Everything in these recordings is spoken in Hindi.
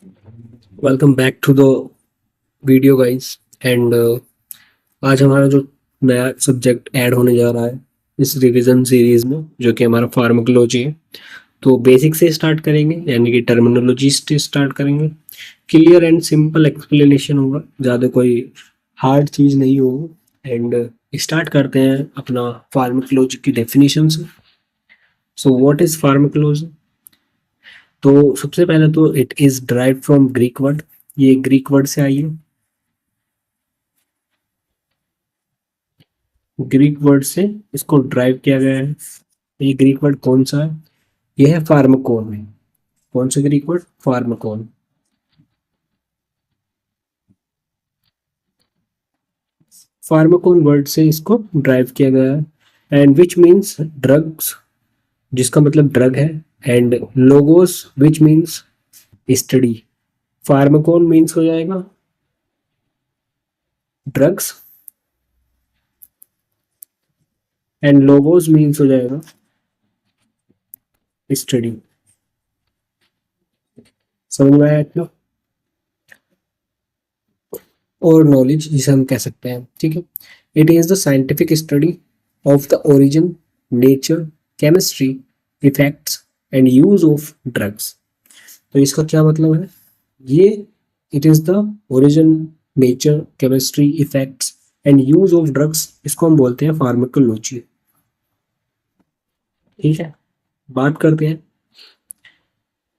Welcome back to the video guys and आज हमारा जो नया सब्जेक्ट ऐड होने जा रहा है इस रिवीजन सीरीज में जो कि हमारा फार्माकोलॉजी है। तो बेसिक से स्टार्ट करेंगे यानी कि टर्मिनोलॉजी से स्टार्ट करेंगे। क्लियर एंड सिंपल एक्सप्लेनेशन होगा, ज़्यादा कोई हार्ड चीज़ नहीं होगा। एंड स्टार्ट करते हैं अपना फार्माकोलॉजी की डेफिनेशन से। So what is pharmacology? तो सबसे पहले तो it is drive from Greek word. ये ग्रीक वर्ड से आई है। ग्रीक वर्ड से इसको ड्राइव किया गया है। ये ग्रीक वर्ड कौन सा है? ये है फार्माकोन में। कौन सा ग्रीक वर्ड? फार्माकोन। फार्माकोन वर्ड से इसको ड्राइव किया गया है एंड विच मीन्स ड्रग्स, जिसका मतलब ड्रग है। And logos which means study. Pharmacon means हो जाएगा ड्रग्स एंड लोगोस मीन्स हो जाएगा स्टडी। समझ में आया इतना? और नॉलेज जिसे हम कह सकते हैं, ठीक है। It is the scientific study of the origin, nature, chemistry, effects and use of drugs. तो इसका क्या मतलब है? ये it is the origin, nature, chemistry, effects and use of drugs, इसको हम बोलते हैं फार्माकोलॉजी। ठीक है, बात करते हैं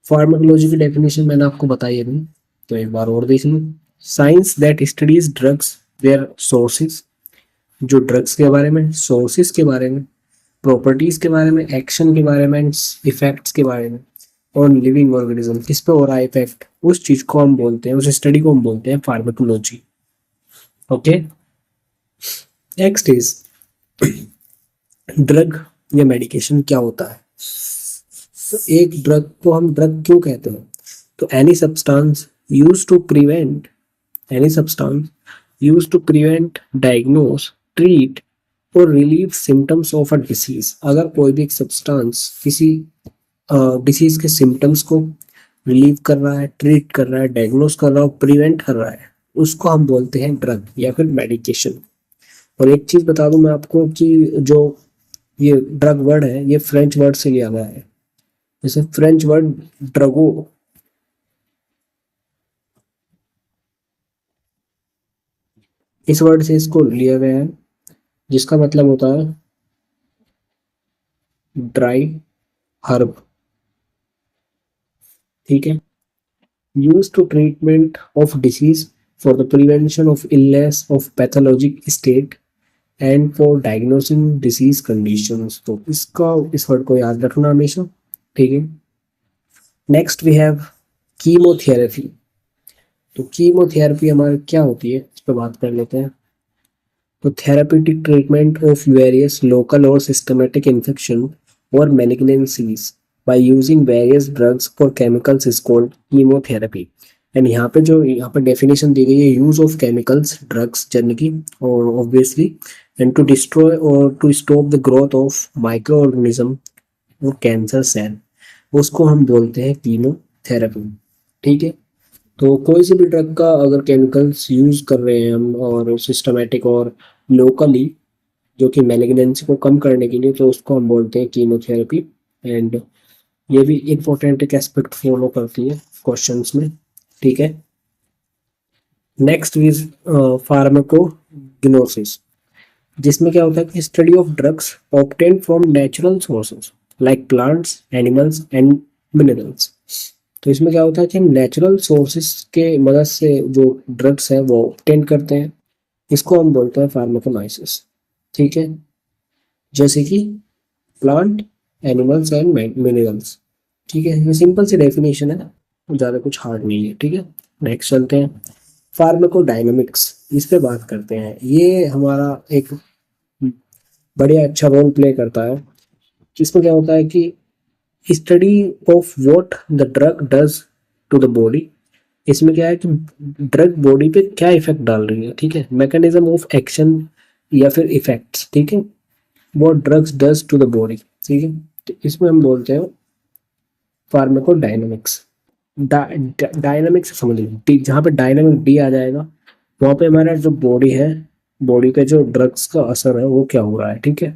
फार्माकोलॉजी की डेफिनेशन। मैंने आपको बताई अभी, तो एक बार और देख लो। Science that studies drugs, their sources, जो ड्रग्स के बारे में, सोर्सेज के बारे में, प्रॉपर्टीज के बारे में, एक्शन के बारे में, इफेक्ट्स के बारे में, और लिविंग ऑर्गेनिज्म किस पे हो रहा है इफेक्ट, उस चीज को हम बोलते हैं, उस स्टडी को हम बोलते हैं pharmacology. Okay, next is drug या मेडिकेशन क्या होता है। तो एक ड्रग को हम ड्रग क्यों कहते हैं? तो any substance use to prevent, any substance use to prevent, diagnose, treat और relieve symptoms of a disease. अगर कोई भी एक सब्सटेंस किसी डिसीज के सिम्टम्स को रिलीव कर रहा है, ट्रीट कर रहा है, डायग्नोस कर रहा है, प्रिवेंट कर रहा है, उसको हम बोलते हैं ड्रग या फिर मेडिकेशन। और एक चीज बता दूं मैं आपको कि जो ये ड्रग वर्ड है ये फ्रेंच वर्ड से लिया गया है। जैसे फ्रेंच वर्ड ड्रगो, इस वर्ड से इसको लिया गया है, जिसका मतलब होता है ड्राई हर्ब। ठीक है, use to treatment of disease, for the prevention of illness of pathologic state and for diagnosing disease conditions. तो इसका, इस वर्ड को याद रखना हमेशा। ठीक है, नेक्स्ट वी हैव कीमोथेरेपी। तो कीमोथेरेपी हमारी क्या होती है, इस पर बात कर लेते हैं। तो therapeutic treatment of various local और सिस्टमेटिक इन्फेक्शन और malignancies by using various drugs और chemicals is called chemotherapy. And यहाँ पे जो यहाँ पे डेफिनेशन दी गई है, use of chemicals, drugs general की, और ऑब्वियसली एंड टू डिस्ट्रॉय और to stop the growth of micro organism और कैंसर सेल, उसको हम बोलते हैं कीमोथेरेपी। ठीक है, तो कोई से भी ड्रग का अगर केमिकल्स यूज कर रहे हैं हम, और सिस्टमेटिक और लोकली, जो कि मैलिग्नेंसी को कम करने के लिए, तो उसको हम बोलते हैं कीमोथेरेपी। एंड ये भी इंपॉर्टेंट एक एस्पेक्ट फॉलो करती है क्वेश्चंस में। ठीक है, नेक्स्ट इज फार्माकोग्नोसिस, जिसमें क्या होता है कि study of drugs obtain from natural sources like plants, animals and minerals. तो इसमें क्या होता है कि हम नेचुरल सोर्सेज के मदद से जो ड्रग्स है वो ऑब्टेन करते हैं, इसको हम बोलते हैं फार्माकोनाइसिस। ठीक है, जैसे कि प्लांट, एनिमल्स एंड मिनरल्स। ठीक है, ये सिंपल सी डेफिनेशन है, ज़्यादा कुछ हार्ड नहीं है। ठीक है, नेक्स्ट चलते हैं फार्माकोडायनामिक्स, इस पे बात करते हैं। ये हमारा एक बढ़िया अच्छा रोल प्ले करता है। इसमें क्या होता है कि study of what the drug does to the body. इसमें क्या है कि ड्रग बॉडी पे क्या इफेक्ट डाल रही है। ठीक है, मैकेनिज्म ऑफ एक्शन या फिर इफेक्ट्स। ठीक है, what drugs does to the body. ठीक है, तो इसमें हम बोलते हैं फार्माकोडायनामिक्स। डायनामिक से समझ लीजिए, जहाँ पे डायनामिक डी आ जाएगा वहाँ पे हमारा जो बॉडी है, बॉडी पे जो ड्रग्स का असर है वो क्या हो रहा है, ठीक है।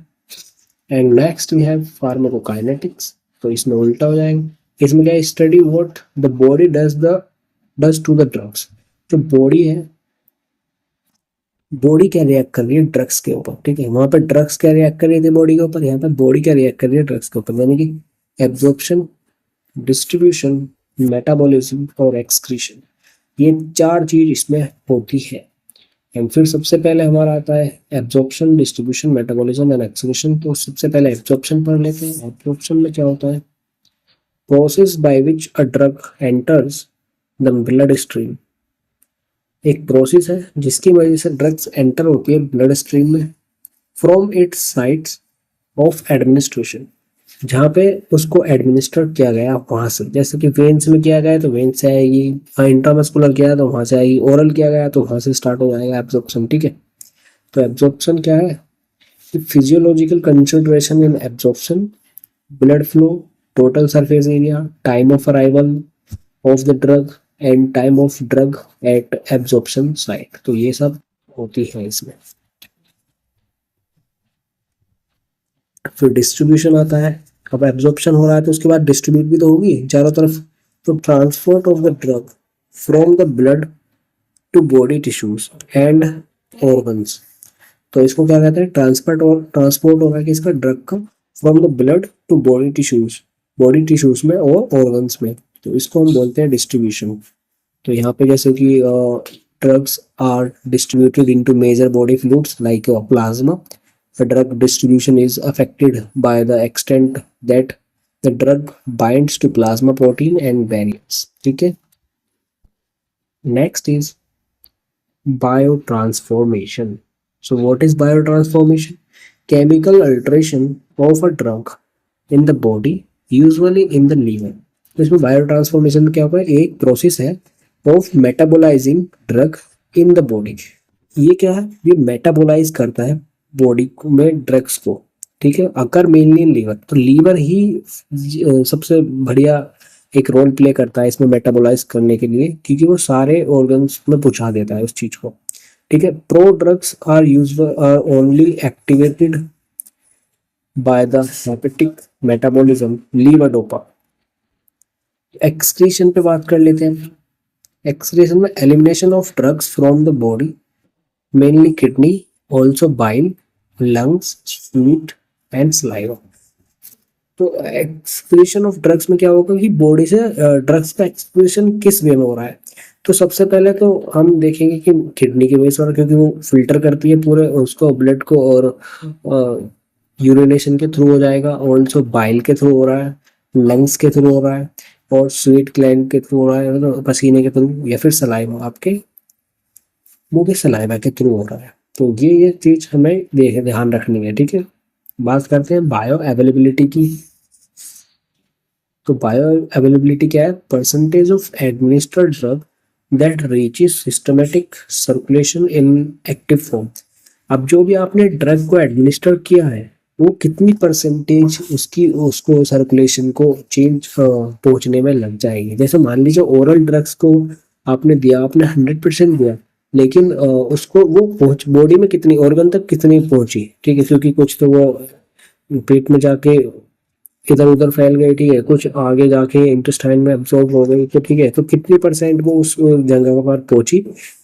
And next we have pharmacokinetics, तो इसमें उल्टा हो जाएगा। इसमें क्या है, study what the body does to the drugs. जो बॉडी है, बॉडी क्या रिएक्ट कर रही है ड्रग्स के ऊपर, ठीक है। वहां पर ड्रग्स क्या रिएक्ट कर रही थी बॉडी के ऊपर, यहाँ पर बॉडी क्या रिएक्ट कर रही है ड्रग्स के ऊपर, यानी कि एब्जॉर्प्शन, डिस्ट्रीब्यूशन, मेटाबॉलिज्म और एक्सक्रीशन, ये चार चीज इसमें होती है। एंड फिर सबसे पहले हमारा आता है absorption, distribution, metabolism and excretion. तो सबसे पहले एब्जॉर्प्शन पढ़ लेते हैं। एब्जॉर्प्शन में क्या होता है, process by which a drug enters the blood stream. एक प्रोसेस है जिसकी वजह से ड्रग्स एंटर होती है ब्लड स्ट्रीम में from its sites of administration, जहाँ पे उसको एडमिनिस्टर किया गया वहां से। जैसे कि वेन्स में किया गया तो वेन्स से आएगी, इंट्रामस्कुलर किया तो वहां से आएगी, ओरल किया गया तो वहां से स्टार्ट हो जाएगा एब्जॉर्प्शन, ठीक है। तो एब्जॉर्प्शन क्या है, physiological consideration in absorption, blood flow, total surface area, time of arrival of the drug and time of drug eight absorption site. तो ये सब होती है इसमें। फिर डिस्ट्रीब्यूशन आता है। अब एब्जॉर्प्शन हो रहा है तो उसके बाद डिस्ट्रीब्यूट भी तो होगी चारों तरफ। तो transport of the drug from the blood to body tissues and organs. तो इसको क्या कहते हैं, ट्रांसपोर्ट हो रहा है कि इसका ड्रग का from the blood to body tissues में और ऑर्गन्स में, तो इसको हम बोलते हैं डिस्ट्रीब्यूशन। तो यहाँ पे जैसे कि drugs are distributed into major body fluids like plasma. The drug distribution is affected by the extent that the drug binds to plasma protein and barriers, ठीक है। Next is biotransformation. So what is biotransformation? Chemical alteration of a drug in the body, usually in the liver. तो इसमें बायोट्रांसफॉर्मेशन में क्या होगा, एक प्रोसेस है of metabolising drug in the body. ये क्या है, ये मेटाबोलाइज करता है बॉडी में ड्रग्स को, ठीक है। अकर मेनली लीवर, तो लीवर ही सबसे बढ़िया एक रोल प्ले करता है इसमें मेटाबोलाइज करने के लिए, क्योंकि वो सारे ऑर्गन्स में पहुंचा देता है उस चीज को, ठीक है। Pro drugs are only activated by the hepatic metabolism levodopa. Excretion पे बात कर लेते हैं। एक्सक्रीशन में elimination of drugs from the body, mainly kidney, also bile, lungs, sweat and saliva. तो एक्सक्रीशन ऑफ ड्रग्स में क्या होगा कि बॉडी से ड्रग्स का एक्सक्रीशन किस वे में हो रहा है। तो सबसे पहले तो हम देखेंगे कि किडनी की वजह से हो रहा है, क्योंकि वो फिल्टर करती है पूरे उसको ब्लड को, और यूरिनेशन के थ्रू हो जाएगा, ऑल्सो बाइल के थ्रू हो रहा है, लंग्स के थ्रू हो रहा है, और स्वीट ग्लैंड के थ्रू हो रहा है, मतलब पसीने के थ्रू, या फिर सलाइवा, आपके मुंह के सलाइवा के थ्रू हो रहा है। तो ये चीज हमें ध्यान रखनी है, ठीक है। बात करते हैं बायो अवेलेबिलिटी की। तो बायो अवेलेबिलिटी क्या है, percentage of administered drug that reaches systematic circulation in active form. अब जो भी आपने ड्रग को एडमिनिस्टर किया है वो कितनी परसेंटेज उसको सर्कुलेशन को चेंज पहुंचने में लग जाएगी। जैसे मान लीजिए ओरल ड्रग्स को आपने दिया, आपने 100% दिया, लेकिन उसको वो पहुंच बॉडी में कितनी, ऑर्गन तक कितनी पहुंची, ठीक है, क्योंकि कुछ तो वो पेट में जाके इधर उधर फैल गई, ठीक है, कुछ आगे जाके इंटेस्टाइन में अब्सॉर्ब हो गई, तो ठीक है, तो कितनी परसेंट वो उस जगह पर पहुंची,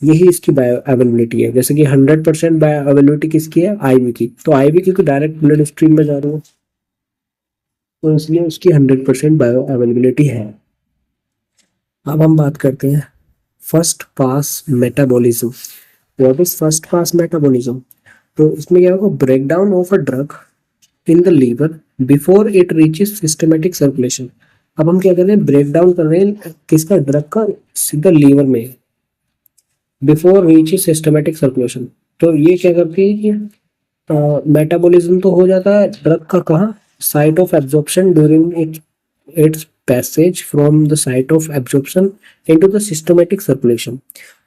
यही इसकी बायो अवेलेबिलिटी है। जैसे कि 100% बायो अवेलेबिलिटी किसकी है, आईवी की। तो आईवी की तो डायरेक्ट ब्लड स्ट्रीम में जा रही है, तो इसलिए उसकी 100% बायो अवेलेबिलिटी है। अब हम बात करते हैं first pass metabolism. What is first pass metabolism? तो इसमें क्या होगा, break down of a drug in the liver before it reaches systematic circulation. अब हम क्या कर रहे हैं, ब्रेक डाउन कर रहे हैं किसका, ड्रग का, सीधा लीवर में, बिफोर रीचेस सिस्टमेटिक सर्कुलेशन। तो ये क्या करती है कि मेटाबॉलिज्म तो हो जाता है ड्रग का, कहाँ, site of absorption during its passage from the site of absorption into the systematic circulation.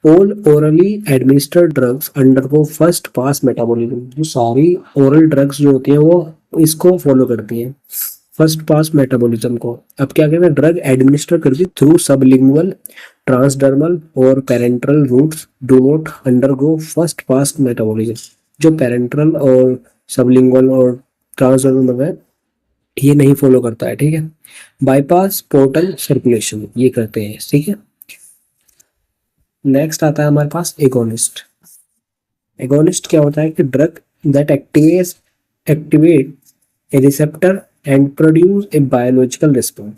All orally administered drugs undergo first pass metabolism. जो सारी oral drugs जो होती हैं वो इसको फॉलो करती हैं, फर्स्ट पास मेटाबॉलिज्म को। अब क्या कहते हैं, ड्रग एडमिनिस्टर करती थ्रू सबलिंगुअल, ट्रांसडर्मल और parenteral routes do not undergo first pass metabolism. जो पेरेंट्रल और सबलिंगुअल और ट्रांसडर्मल है ये नहीं फॉलो करता है, ठीक है। बाईपास पोर्टल सर्कुलेशन ये करते हैं, ठीक है। नेक्स्ट आता है हमारे पास एगोनिस्ट। एगोनिस्ट क्या होता है कि drug that activate A receptor and produce a biological response.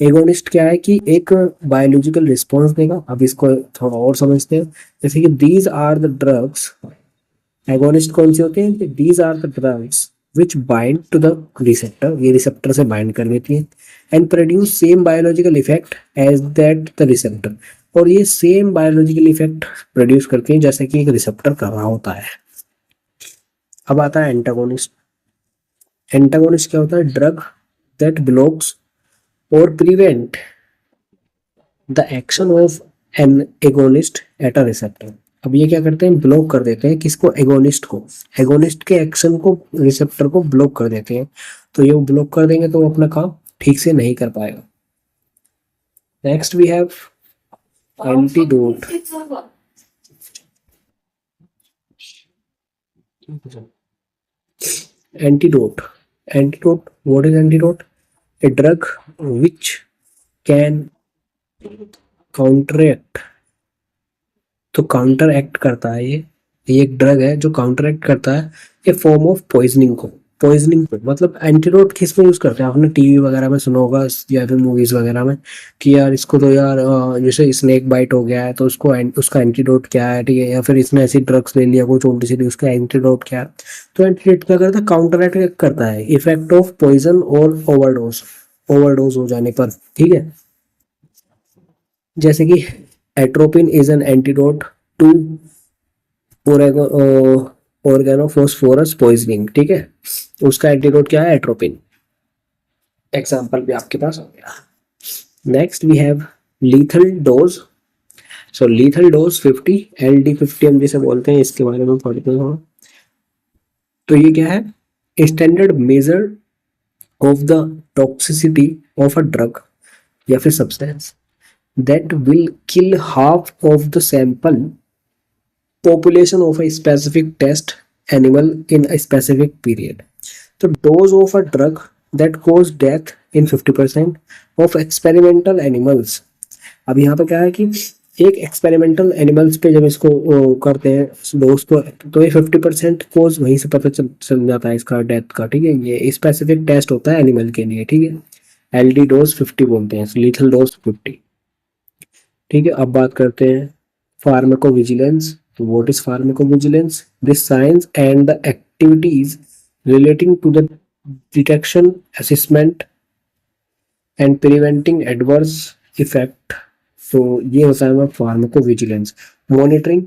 Agonist क्या है कि एक बायोलॉजिकल रिस्पॉन्स देगा। अब इसको थोड़ा और समझते हैं। जैसे कि these are the drugs, agonist कौन से होते हैं कि these are the drugs which bind to the receptor, ये रिसेप्टर से बाइंड कर लेती है, and produce same biological effect as that the receptor, और ये सेम बायोलॉजिकल इफेक्ट प्रोड्यूस करती हैं जैसे कि एक रिसेप्टर कर रहा होता है। अब आता है एंटागोनिस्ट। एंटागोनिस्ट क्या होता है, drug that blocks or prevent the action of an agonist at a receptor. अब ये क्या करते हैं, ब्लॉक कर देते हैं किसको, एगोनिस्ट को, एगोनिस्ट के एक्शन को रिसेप्टर को ब्लॉक कर देते हैं। तो ये ब्लॉक कर देंगे तो वो अपना काम ठीक से नहीं कर पाएगा। Next we have antidote. Antidote, antidote, what is antidote, a drug which can counteract, तो काउंटर एक्ट करता है ये एक ड्रग है जो काउंटर एक्ट करता है ए फॉर्म ऑफ पॉइजनिंग को। पॉइजनिंग को मतलब एंटीडोट किस में यूज करते हैं, आपने टीवी वगैरह में सुना होगा या फिर मूवीज वगैरह में कि यार इसको तो यार जैसे स्नेक बाइट हो गया है तो उसको उसका एंटीडोट क्या है, ठीक है, या फिर इसने ऐसी ड्रग्स ले लिया कोई छोटी सी, उसका एंटीडोट क्या है। तो एंटीडोट क्या करता है, काउंटर एक्ट करता है effect of poison or overdose, overdose हो जाने पर, ठीक है। जैसे कि atropine is an antidote to organophosphorus poisoning, ठीक है। उसका एंटीडोट क्या है, एट्रोपिन। एग्जाम्पल भी आपके पास हो गया। Next we have lethal dose. So lethal dose 50, LD50 हम जिसे बोलते हैं, इसके बारे में पढ़ते हैं। तो ये क्या है, standard measure of the toxicity of a drug या फिर substance that will kill half of the sample population of a specific test animal in a specific period. तो dose of a drug that cause death in 50% of experimental animals। अब यहाँ पे क्या है कि एक एक्सपेरिमेंटल एनिमल्स पे जब इसको करते हैं डोज को, तो ये 50% कोज वहीं से पता चल जाता है इसका डेथ का, ठीक है। ये स्पेसिफिक टेस्ट होता है एनिमल के लिए, ठीक है। LD डोज 50 बोलते हैं, लीथल डोज 50, ठीक है। अब बात करते हैं फार्माकोविजिलेंस। तो what is pharmacovigilance, this science and the activities relating to the detection, assessment and preventing adverse effect. तो ये होता है हमारा pharmacovigilance, monitoring,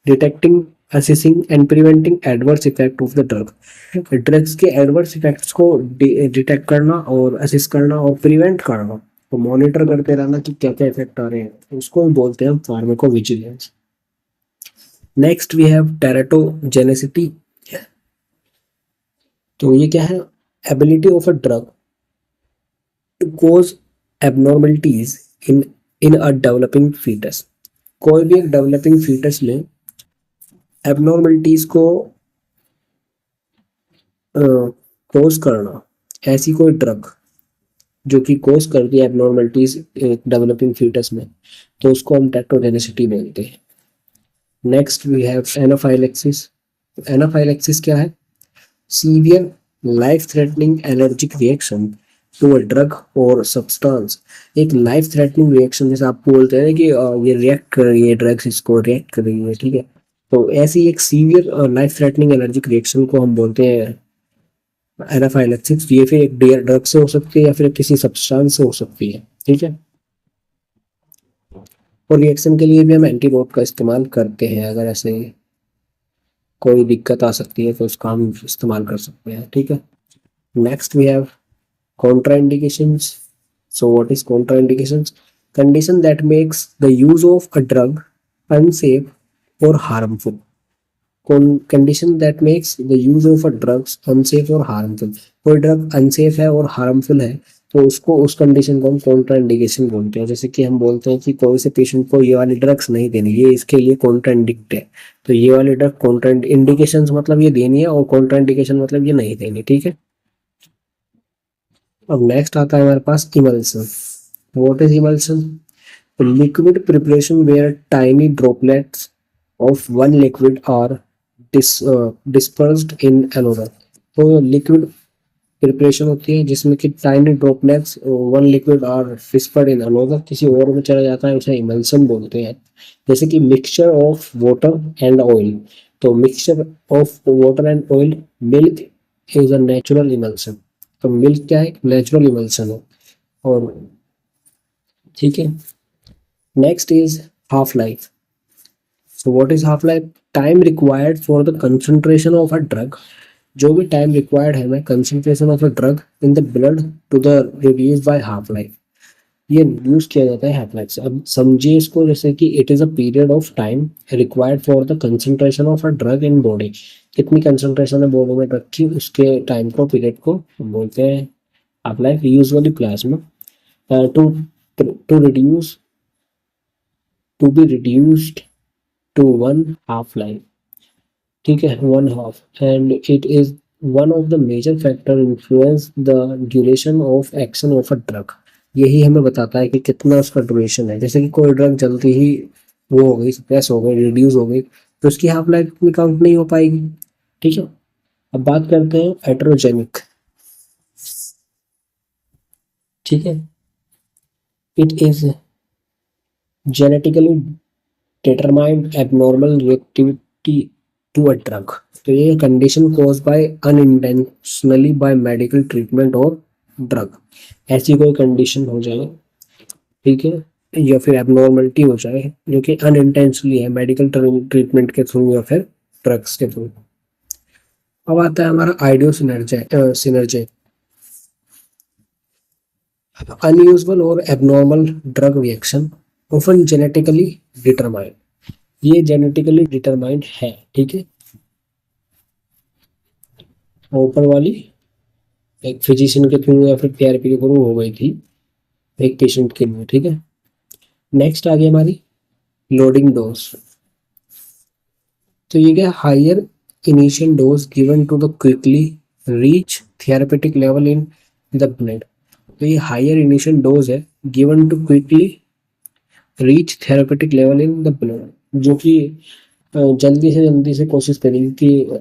detecting, assessing and preventing adverse effect of the drug. Drugs के एडवर्स इफेक्ट्स को डिटेक्ट करना और असेस करना और प्रिवेंट करना, तो मॉनिटर करते रहना कि क्या क्या इफेक्ट आ रहे हैं, उसको हम बोलते हैं pharmacovigilance. Next we have teratogenicity. तो ये क्या है, ability of a drug to cause abnormalities in a developing foetus. कोई भी एक डेवलपिंग फीटस में एबनॉर्मलिटीज को कॉज करना, ऐसी कोई ड्रग जो कि कोज कर दिया एबनॉर्मलिटीज डेवलपिंग फीटस में, तो उसको हम टेराटोजेनेसिटी बोलते हैं। Next we have anaphylaxis. Anaphylaxis क्या है, severe life threatening allergic reaction to a drug or substance. एक लाइफ थ्रेटनिंग रिएक्शन, जैसे आप बोलते हैं कि ये रिएक्ट कर रही है, ड्रग्स इसको रिएक्ट कर रही है, ठीक है। तो ऐसी एक severe life threatening allergic reaction को हम बोलते हैं एनाफाइलेक्सिस। ये फिर एक ड्रग से हो सकती है या फिर किसी सब्सटेंस से हो सकती है, ठीक है। और रिएक्शन के लिए भी हम एंटीडोट का इस्तेमाल करते हैं, अगर ऐसे कोई दिक्कत आ सकती है तो उसका हम इस्तेमाल कर सकते हैं, ठीक है। Next we have contraindications. So what is contraindications? Condition that makes the use of a drug unsafe or harmful. Condition that makes the use of a drugs unsafe और हार्मफुल। कोई ड्रग अनसेफ है और हार्मफुल है तो उसको उस कंडीशन को हम कॉन्ट्राइंडिकेशन बोलते हैं। जैसे कि हम बोलते हैं कि कोई से पेशेंट को ये वाली ड्रग्स नहीं देनी, ये इसके लिए कॉन्ट्राइंडिक्ट है, तो ये वाली ड्रग कॉन्ट्रा इंडिकेशन मतलब ये देनी है और कॉन्ट्राइंडिकेशन मतलब ये नहीं देनी। ठीक है। अब नेक्स्ट आता है हमारे पास emulsion. What is emulsion? Liquid preparation where tiny droplets of one liquid are dispersed in another। तो लिक्विड प्रिपरेशन होती है जिसमें कि tiny droplets one liquid are dispersed in another, किसी और में चला जाता है, उसे इमल्सन बोलते हैं। जैसे कि mixture of water and oil. तो mixture of water and oil, milk is a natural emulsion. तो मिल्क क्या है? नेचुरल इमल्सन है। और ठीक है। Next is half life. So what is half life? Time required for the concentration of a drug। जो भी टाइम रिक्वायर्ड है मैं concentration of a drug in the blood to the reduce by half life, ये यूज किया जाता है हाफ लाइफ से। अब समझिए इसको, जैसे कि it is a period of time required for the concentration of a drug in body. कितनी कंसंट्रेशन है बॉडी में ड्रग की, उसके टाइम को, पीरियड को बोलते हैं half life. Usually plasma to to reduce to be reduced to one half life। ठीक है, one half, and it is one of the major factor influence the duration of action of a drug. यही हमें बताता है कि कितना उसका ड्यूरेशन है। जैसे कि कोई ड्रग जल्दी ही वो हो गई, सप्रेस हो गई, रिड्यूस हो गई, तो उसकी हाफ लाइफ में काउंट नहीं हो पाएगी। ठीक है। अब बात करते हैं हेटेरोजेनिक। ठीक है। It is genetically determined abnormal reactivity to a drug। तो ये condition cause by unintentionally by medical treatment or drug. ऐसी कोई कंडीशन हो जाए, ठीक है, या फिर एबनॉर्मलिटी हो जाए जो कि अनइंटेंशनली है, मेडिकल ट्रीटमेंट के थ्रू या फिर ड्रग्स के थ्रू। अब आता है हमारा आइडियो सिनर्जी। अनयूजुअल और abnormal drug reaction often genetically determined. ये जेनेटिकली डिटरमाइंड है। ठीक है। ऊपर वाली एक फिजिशियन के थ्रू या फिर थेरेपी के थ्रू हो गई थी एक पेशेंट के लिए। ठीक है। नेक्स्ट आ गई हमारी लोडिंग डोज। तो ये क्या, higher initial dose given to the quickly reach therapeutic level in the blood. तो ये हायर इनिशियल डोज है given to quickly reach therapeutic level in the blood, जो कि जल्दी से कोशिश करेंगे कि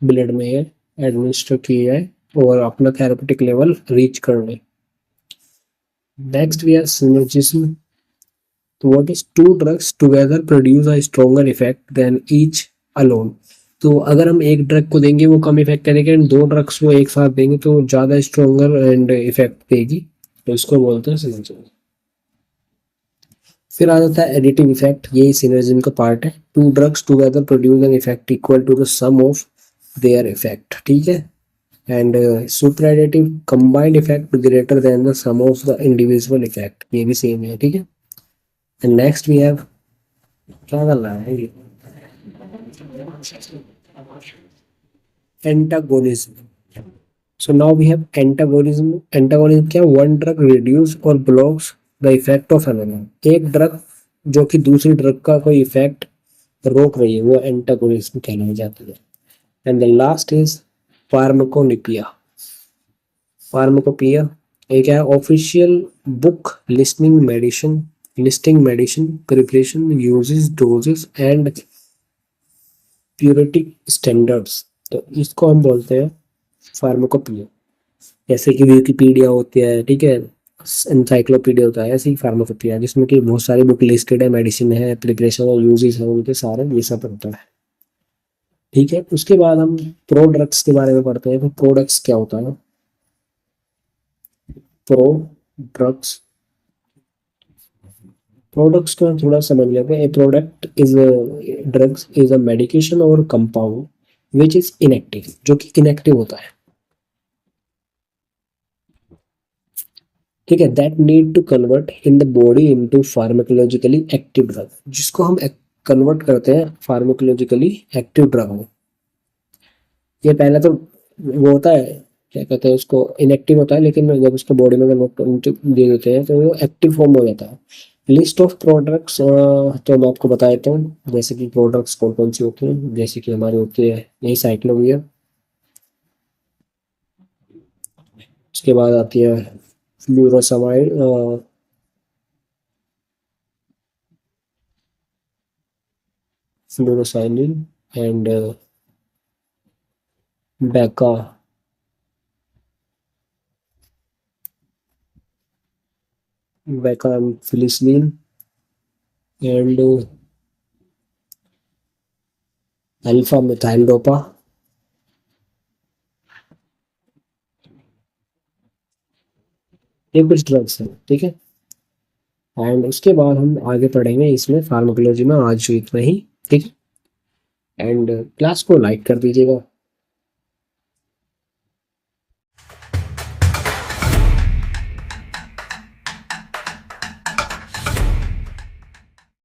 ब्लड में ये एडमिनिस्टर किया जाए और अपना थेरेपेटिक लेवल रीच कर ले। Next we are synergism. तो what is two drugs together produce a stronger effect than each alone. तो अगर हम एक ड्रग को देंगे वो कम इफेक्ट करेगा, एंड दो ड्रग्स को एक साथ देंगे तो ज़्यादा स्ट्रॉन्गर एंड इफेक्ट देगी, तो इसको बोलते हैं सिनर्जिज्म। फिर आ जाता है एडिटिव इफेक्ट, यही सिनर्जिज्म का पार्ट है। Two drugs together produce an effect equal to the sum of their effect. ठीक है। And superadditive combined effect greater than the sum of the individual effect, ये भी सेम है। ठीक है। एंड नेक्स्ट वी हैव, क्या कर रहा है ये, antagonism. So now we have antagonism. Antagonism क्या, one drug reduce or blocks the effect of another. एक ड्रग जो कि दूसरी ड्रग का कोई इफेक्ट रोक रही है, वो एंटागोनिज्म कहलाई जाती है। And the last is pharmacopoeia. Pharmacopoeia एक है official book listing medicine preparation uses doses and purity standards. तो इसको हम बोलते हैं फार्माकोपिया। जैसे कि विकिपीडिया होती है, ठीक है, एनसाइक्लोपीडिया होता है, ऐसे ही फार्माकोपिया जिसमें कि बहुत सारी बुक लिस्टेड है, मेडिसिन है, प्रिपरेशन और यूजेस है, उनके सारे ये सब होता है। ठीक है। उसके बाद हम प्रोडक्ट्स के बारे में पढ़ते हैं। तो प्रोडक्ट्स क्या होता है? प्रोडक्ट्स प्रोडक्ट्स को हम थोड़ा समझ लेते हैं। A product is drugs is a medication और कंपाउंड विच इज इनएक्टिव, जो कि इनएक्टिव होता है। ठीक है। That need to convert in the body into pharmacologically active drug, जिसको हम कन्वर्ट करते हैं फार्माकोलॉजिकली एक्टिव ड्रग में। ये पहले तो वो होता है, क्या कहते हैं उसको, इनएक्टिव होता है, लेकिन जब उसको बॉडी में कन्वर्ट दे देते हैं तो वो एक्टिव फॉर्म हो जाता है। लिस्ट ऑफ प्रोडक्ट्स तो मैं आपको बता देता हूँ, जैसे कि प्रोडक्ट्स कौन कौन सी होती हैं। जैसे कि हमारी होती है यही साइक्लोवियर, उसके बाद आती है फ्लूरोसमाइड, फ्लूरोसाइनिन एंड बैका, bacampicillin and alpha methyl dopa. ये कुछ ड्रग्स हैं, ठीक है। एंड उसके बाद हम आगे पढ़ेंगे इसमें फार्माकोलॉजी में, आज जो इतना ही, ठीक है। एंड क्लास को लाइक कर दीजिएगा।